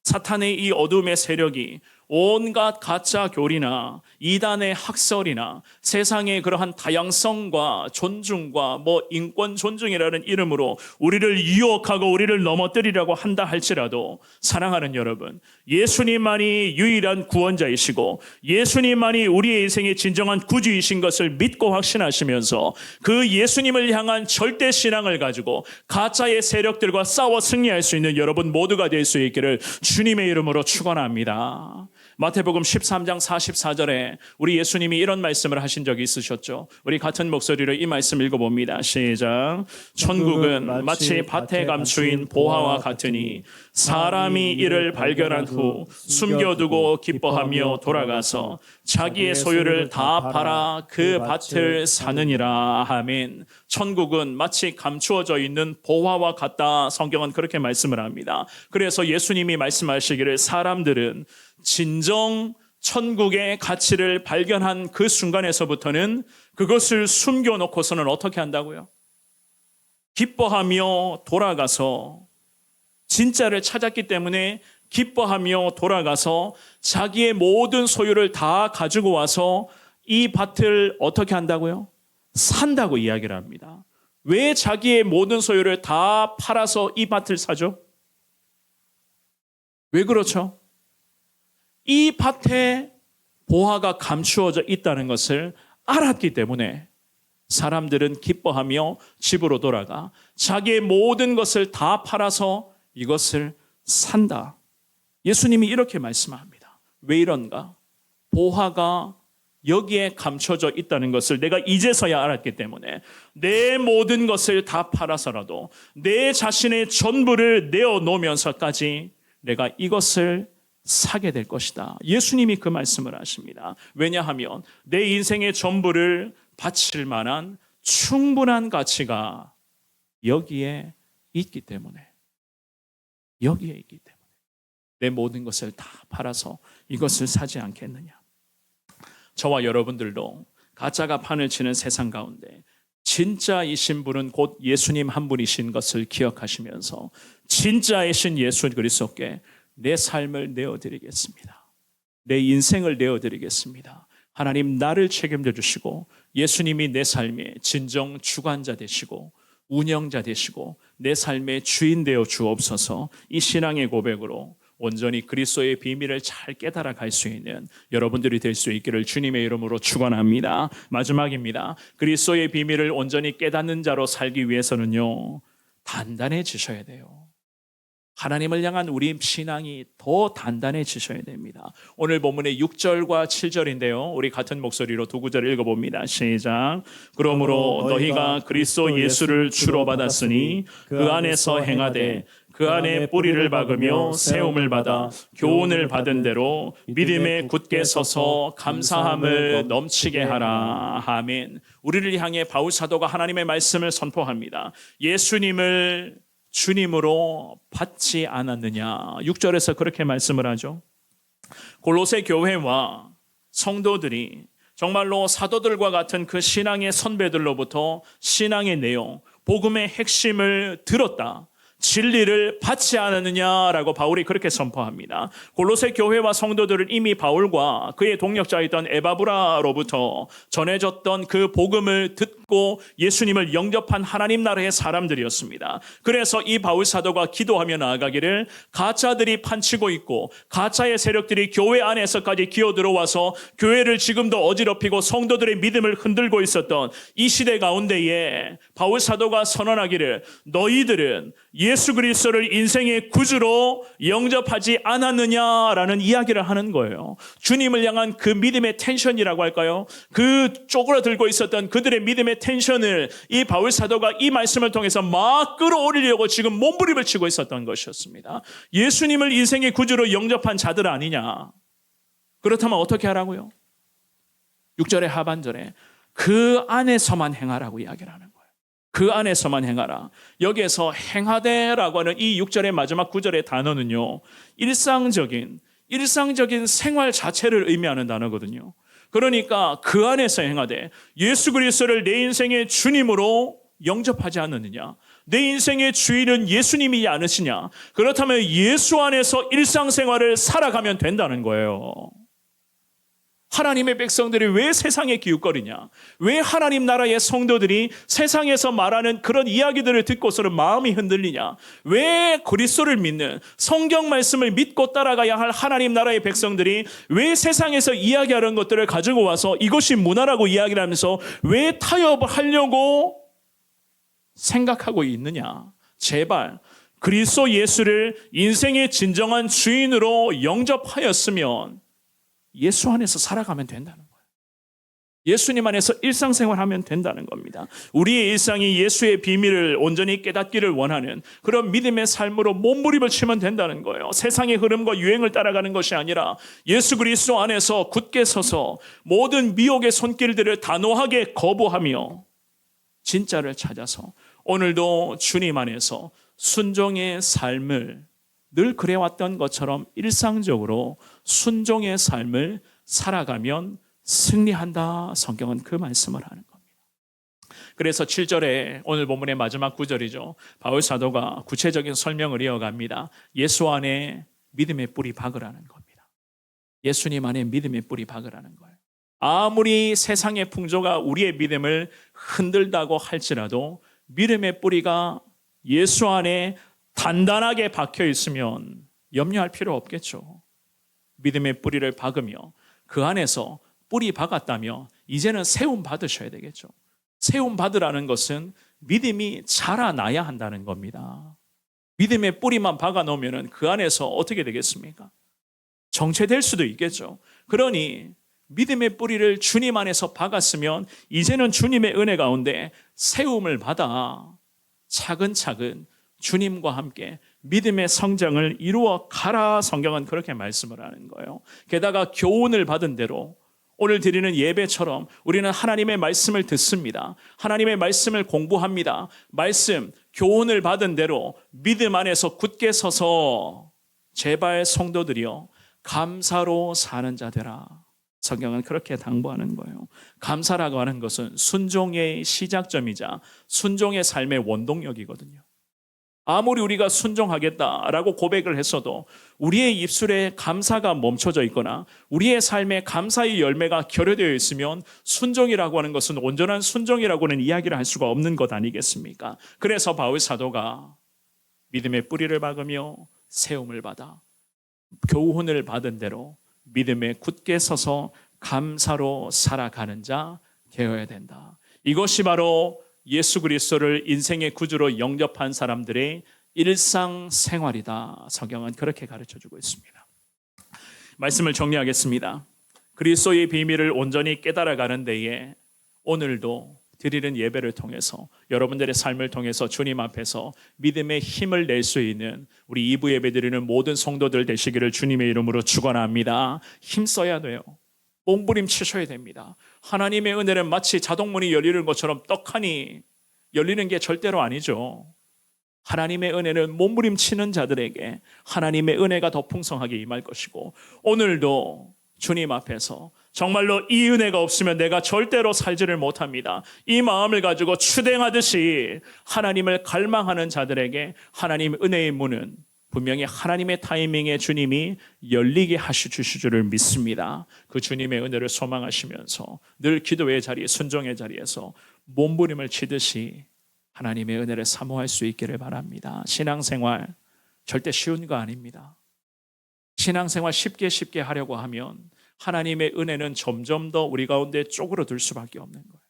사탄의 이 어둠의 세력이 온갖 가짜 교리나 이단의 학설이나 세상의 그러한 다양성과 존중과 인권 존중이라는 이름으로 우리를 유혹하고 우리를 넘어뜨리려고 한다 할지라도 사랑하는 여러분, 예수님만이 유일한 구원자이시고 예수님만이 우리의 인생의 진정한 구주이신 것을 믿고 확신하시면서 그 예수님을 향한 절대 신앙을 가지고 가짜의 세력들과 싸워 승리할 수 있는 여러분 모두가 될 수 있기를 주님의 이름으로 축원합니다. 마태복음 13장 44절에 우리 예수님이 이런 말씀을 하신 적이 있으셨죠. 우리 같은 목소리로 이 말씀 읽어봅니다. 시작. 천국은 마치 밭에 감추인 보화와 같으니 사람이 이를 발견한 후 숨겨두고 기뻐하며 돌아가서 자기의 소유를 다 팔아 그 밭을 사느니라. 아멘. 천국은 마치 감추어져 있는 보화와 같다. 성경은 그렇게 말씀을 합니다. 그래서 예수님이 말씀하시기를 사람들은 진정 천국의 가치를 발견한 그 순간에서부터는 그것을 숨겨놓고서는 어떻게 한다고요? 기뻐하며 돌아가서, 진짜를 찾았기 때문에 기뻐하며 돌아가서 자기의 모든 소유를 다 가지고 와서 이 밭을 어떻게 한다고요? 산다고 이야기를 합니다. 왜 자기의 모든 소유를 다 팔아서 이 밭을 사죠? 왜 그렇죠? 이 밭에 보화가 감추어져 있다는 것을 알았기 때문에 사람들은 기뻐하며 집으로 돌아가 자기의 모든 것을 다 팔아서 이것을 산다. 예수님이 이렇게 말씀합니다. 왜 이런가? 보화가 여기에 감춰져 있다는 것을 내가 이제서야 알았기 때문에 내 모든 것을 다 팔아서라도 내 자신의 전부를 내어놓으면서까지 내가 이것을 사게 될 것이다. 예수님이 그 말씀을 하십니다. 왜냐하면 내 인생의 전부를 바칠 만한 충분한 가치가 여기에 있기 때문에 내 모든 것을 다 팔아서 이것을 사지 않겠느냐. 저와 여러분들도 가짜가 판을 치는 세상 가운데 진짜이신 분은 곧 예수님 한 분이신 것을 기억하시면서 진짜이신 예수 그리스도께 내 삶을 내어드리겠습니다. 내 인생을 내어드리겠습니다. 하나님 나를 책임져 주시고 예수님이 내 삶의 진정 주관자 되시고 운영자 되시고 내 삶의 주인 되어 주옵소서. 이 신앙의 고백으로 온전히 그리스도의 비밀을 잘 깨달아 갈 수 있는 여러분들이 될 수 있기를 주님의 이름으로 축원합니다. 마지막입니다. 그리스도의 비밀을 온전히 깨닫는 자로 살기 위해서는요, 단단해지셔야 돼요. 하나님을 향한 우리 신앙이 더 단단해지셔야 됩니다. 오늘 본문의 6절과 7절인데요. 우리 같은 목소리로 두 구절을 읽어봅니다. 시작. 그러므로 너희가 그리스도 예수를 주로 받았으니 그 안에서 행하되 그 안에 뿌리를 박으며 세움을 받아 교훈을 받은 대로 믿음에 굳게 서서 감사함을 넘치게 하라. 아멘. 우리를 향해 바울 사도가 하나님의 말씀을 선포합니다. 예수님을 주님으로 받지 않았느냐. 6절에서 그렇게 말씀을 하죠. 골로새 교회와 성도들이 정말로 사도들과 같은 그 신앙의 선배들로부터 신앙의 내용, 복음의 핵심을 들었다. 진리를 받지 않았느냐라고 바울이 그렇게 선포합니다. 골로새 교회와 성도들은 이미 바울과 그의 동역자였던 에바브라로부터 전해졌던 그 복음을 듣고 예수님을 영접한 하나님 나라의 사람들이었습니다. 그래서 이 바울 사도가 기도하며 나아가기를 가짜들이 판치고 있고 가짜의 세력들이 교회 안에서까지 기어들어와서 교회를 지금도 어지럽히고 성도들의 믿음을 흔들고 있었던 이 시대 가운데에 바울 사도가 선언하기를 너희들은 예수 그리스도를 인생의 구주로 영접하지 않았느냐라는 이야기를 하는 거예요. 주님을 향한 그 믿음의 텐션이라고 할까요? 그 쪼그라들고 있었던 그들의 믿음의 텐션을 이 바울 사도가 이 말씀을 통해서 막 끌어올리려고 지금 몸부림을 치고 있었던 것이었습니다. 예수님을 인생의 구주로 영접한 자들 아니냐? 그렇다면 어떻게 하라고요? 6절의 하반절에 그 안에서만 행하라고 이야기를 하는 거예요. 그 안에서만 행하라. 여기에서 행하되라고 하는 이 6절의 마지막 9절의 단어는요, 일상적인 생활 자체를 의미하는 단어거든요. 그러니까 그 안에서 행하되 예수 그리스도를 내 인생의 주님으로 영접하지 않느냐? 내 인생의 주인은 예수님이 않으시냐? 그렇다면 예수 안에서 일상생활을 살아가면 된다는 거예요. 하나님의 백성들이 왜 세상에 기웃거리냐? 왜 하나님 나라의 성도들이 세상에서 말하는 그런 이야기들을 듣고서는 마음이 흔들리냐? 왜 그리스도를 믿는 성경 말씀을 믿고 따라가야 할 하나님 나라의 백성들이 왜 세상에서 이야기하는 것들을 가지고 와서 이것이 문화라고 이야기를 하면서 왜 타협을 하려고 생각하고 있느냐? 제발 그리스도 예수를 인생의 진정한 주인으로 영접하였으면 예수 안에서 살아가면 된다는 거예요. 예수님 안에서 일상생활하면 된다는 겁니다. 우리의 일상이 예수의 비밀을 온전히 깨닫기를 원하는 그런 믿음의 삶으로 몸부림을 치면 된다는 거예요. 세상의 흐름과 유행을 따라가는 것이 아니라 예수 그리스도 안에서 굳게 서서 모든 미혹의 손길들을 단호하게 거부하며 진짜를 찾아서 오늘도 주님 안에서 순종의 삶을 늘 그래왔던 것처럼 일상적으로 순종의 삶을 살아가면 승리한다. 성경은 그 말씀을 하는 겁니다. 그래서 7절에 오늘 본문의 마지막 구절이죠. 바울 사도가 구체적인 설명을 이어갑니다. 예수 안에 믿음의 뿌리 박으라는 겁니다. 예수님 안에 믿음의 뿌리 박으라는 거예요. 아무리 세상의 풍조가 우리의 믿음을 흔들다고 할지라도 믿음의 뿌리가 예수 안에 단단하게 박혀 있으면 염려할 필요 없겠죠. 믿음의 뿌리를 박으며 그 안에서 뿌리 박았다며 이제는 세움 받으셔야 되겠죠. 세움 받으라는 것은 믿음이 자라나야 한다는 겁니다. 믿음의 뿌리만 박아 놓으면 그 안에서 어떻게 되겠습니까? 정체될 수도 있겠죠. 그러니 믿음의 뿌리를 주님 안에서 박았으면 이제는 주님의 은혜 가운데 세움을 받아 차근차근 주님과 함께 믿음의 성장을 이루어 가라. 성경은 그렇게 말씀을 하는 거예요. 게다가 교훈을 받은 대로 오늘 드리는 예배처럼 우리는 하나님의 말씀을 듣습니다. 하나님의 말씀을 공부합니다. 말씀, 교훈을 받은 대로 믿음 안에서 굳게 서서 제발 성도들이여 감사로 사는 자 되라. 성경은 그렇게 당부하는 거예요. 감사라고 하는 것은 순종의 시작점이자 순종의 삶의 원동력이거든요. 아무리 우리가 순종하겠다라고 고백을 했어도 우리의 입술에 감사가 멈춰져 있거나 우리의 삶에 감사의 열매가 결여되어 있으면 순종이라고 하는 것은 온전한 순종이라고는 이야기를 할 수가 없는 것 아니겠습니까? 그래서 바울 사도가 믿음의 뿌리를 박으며 세움을 받아 교훈을 받은 대로 믿음에 굳게 서서 감사로 살아가는 자 되어야 된다. 이것이 바로 예수 그리스도를 인생의 구주로 영접한 사람들의 일상생활이다. 성경은 그렇게 가르쳐주고 있습니다. 말씀을 정리하겠습니다. 그리스도의 비밀을 온전히 깨달아가는 데에 오늘도 드리는 예배를 통해서 여러분들의 삶을 통해서 주님 앞에서 믿음의 힘을 낼 수 있는 우리 2부 예배 드리는 모든 성도들 되시기를 주님의 이름으로 축원합니다. 힘써야 돼요. 몸부림치셔야 됩니다. 하나님의 은혜는 마치 자동문이 열리는 것처럼 떡하니 열리는 게 절대로 아니죠. 하나님의 은혜는 몸부림치는 자들에게 하나님의 은혜가 더 풍성하게 임할 것이고 오늘도 주님 앞에서 정말로 이 은혜가 없으면 내가 절대로 살지를 못합니다. 이 마음을 가지고 추댕하듯이 하나님을 갈망하는 자들에게 하나님의 은혜의 문은 분명히 하나님의 타이밍에 주님이 열리게 주실 줄을 믿습니다. 그 주님의 은혜를 소망하시면서 늘 기도의 자리에 순종의 자리에서 몸부림을 치듯이 하나님의 은혜를 사모할 수 있기를 바랍니다. 신앙생활 절대 쉬운 거 아닙니다. 신앙생활 쉽게 하려고 하면 하나님의 은혜는 점점 더 우리 가운데 쪼그러들 수밖에 없는 거예요.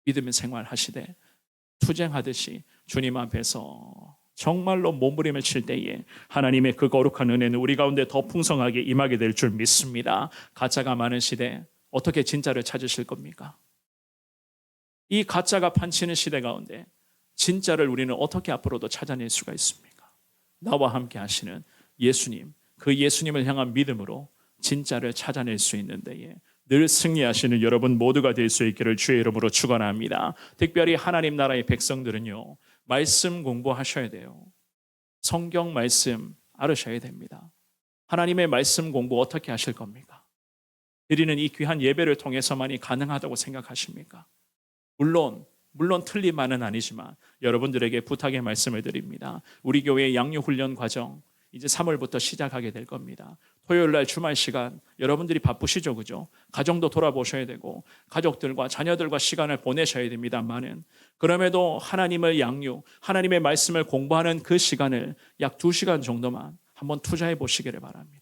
믿음의 생활 하시되 투쟁하듯이 주님 앞에서 정말로 몸부림을 칠 때에 하나님의 그 거룩한 은혜는 우리 가운데 더 풍성하게 임하게 될 줄 믿습니다. 가짜가 많은 시대 어떻게 진짜를 찾으실 겁니까? 이 가짜가 판치는 시대 가운데 진짜를 우리는 어떻게 앞으로도 찾아낼 수가 있습니까? 나와 함께 하시는 예수님, 그 예수님을 향한 믿음으로 진짜를 찾아낼 수 있는 데에 늘 승리하시는 여러분 모두가 될 수 있기를 주의 이름으로 축원합니다. 특별히 하나님 나라의 백성들은요, 말씀 공부하셔야 돼요. 성경 말씀 알으셔야 됩니다. 하나님의 말씀 공부 어떻게 하실 겁니까? 드리는 이 귀한 예배를 통해서만이 가능하다고 생각하십니까? 물론 틀린 말은 아니지만 여러분들에게 부탁의 말씀을 드립니다. 우리 교회의 양육훈련 과정 이제 3월부터 시작하게 될 겁니다. 토요일날 주말 시간 여러분들이 바쁘시죠, 그죠? 가정도 돌아보셔야 되고 가족들과 자녀들과 시간을 보내셔야 됩니다만은 그럼에도 하나님을 양육, 하나님의 말씀을 공부하는 그 시간을 약 2시간 정도만 한번 투자해 보시기를 바랍니다.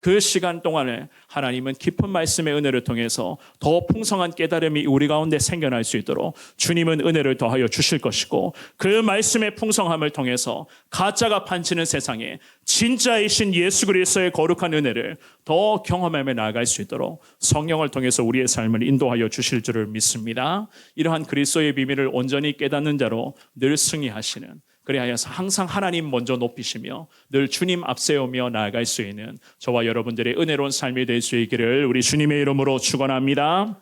그 시간 동안에 하나님은 깊은 말씀의 은혜를 통해서 더 풍성한 깨달음이 우리 가운데 생겨날 수 있도록 주님은 은혜를 더하여 주실 것이고 그 말씀의 풍성함을 통해서 가짜가 판치는 세상에 진짜이신 예수 그리스도의 거룩한 은혜를 더 경험하며 나아갈 수 있도록 성령을 통해서 우리의 삶을 인도하여 주실 줄을 믿습니다. 이러한 그리스도의 비밀을 온전히 깨닫는 자로 늘 승리하시는, 그리하여서 항상 하나님 먼저 높이시며 늘 주님 앞세우며 나아갈 수 있는 저와 여러분들의 은혜로운 삶이 될 수 있기를 우리 주님의 이름으로 축원합니다.